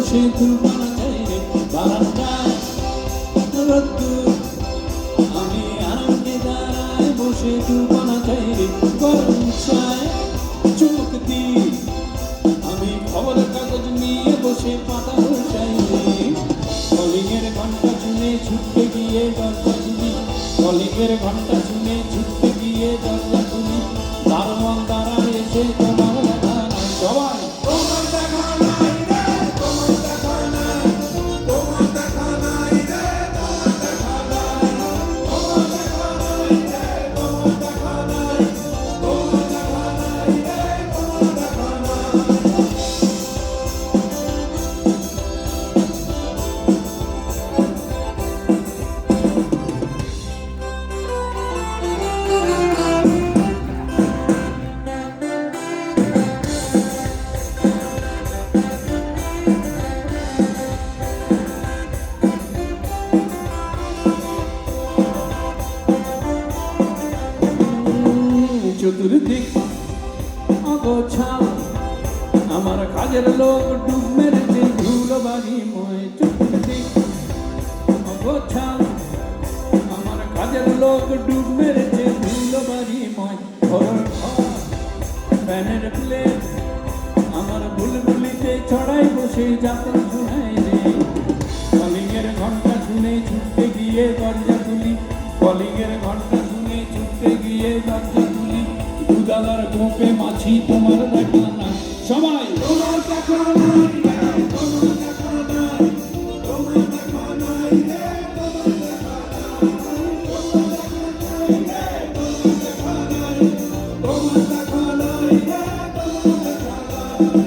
বসে দুলপানা চাই রে বারান্দায় রোদ্দুর আমি আরামকে দাঁড়ায় বসে দুলপানা চাই রে গরম চায় চোখ দিয়ে আমি খবরের কাগজ নিয়ে বসে পাতা উল্টাই রে কলিংয়ের ঘন্টা শুনে ছুটতে গিয়ে দরজা খুলি কলিংয়ের ঘন্টা শুনে ছুটতে গিয়ে দরজা খুলি দারোয়ান দাঁড়ায় এসে তোমার দেখা নাই সবাই তোমার দেখা নাই রে তোমার দেখা নাই তোমার দেখা নাই রে তোমার দেখা নাই তোমার দেখা নাই রে তোমার দেখা নাই তোমার দেখা নাই রে তোমার দেখা নাই চতুর্দিক অগোছাল আমার কাজের লোক ডুব মেরেছে ধুলো বাড়িময় চতুর্দিক অগোছাল আমার কাজের লোক ডুব মেরেছে ধুলো বাড়িময় ঘর ফ্যানের প্লেট আমার বুলবুলিতে ছড়াই বসে যাত্রা শোনায় রে কলিংয়ের ঘন্টা শুনে ছুটতে গিয়ে দরজা খুলি কলিংয়ের ঘন্টা শুনে ছুটতে গিয়ে দরজা খুলি দুদালার গোপে মাছি তোমার দেখা নাই সবাই তোমার দেখা নাই রে তোমার দেখা নাই তোমার দেখা নাই রে তোমার দেখা নাই তোমার দেখা নাই রে তোমার দেখা নাই তোমার দেখা নাই রে তোমার দেখা নাই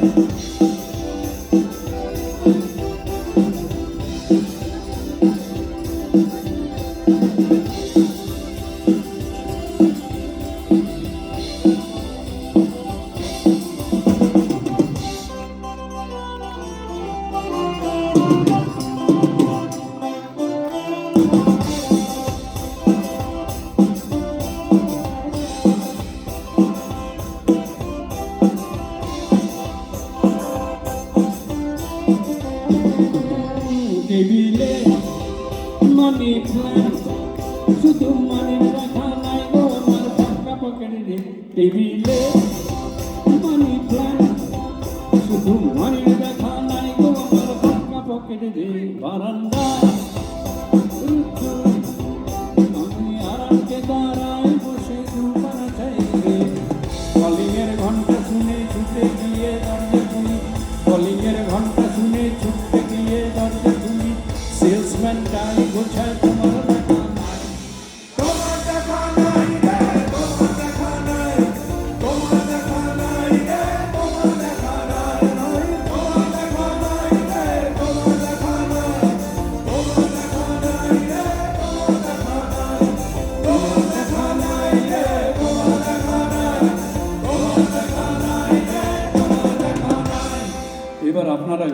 টেবিলে মানি প্ল্যান্ট শুধু মানির রাখা নাই গো আমার ফাঁকা পকেটে রে টেবিলে মানি প্ল্যান্ট শুধু মানির রাখা নাই গো আমার ফাঁকা পকেটে রে বারান্দা আমি আরামকে দাঁড়ায় বসে দুলপানা চাই রে কলিংয়ের ঘন্টা শুনে ছুটে গিয়ে দরজা খুলি কলিংয়ের ঘন্টা শুনে ছুটতে গিয়ে দরজা খুলি সেলসম্যান টাই গোছায় তোমার দেখা নাই তোমার দেখা নাই রে তোমার দেখা নাই তোমার দেখা নাই রে তোমার দেখা নাই তোমার দেখা নাই রে তোমার দেখা নাই তোমার দেখা নাই রে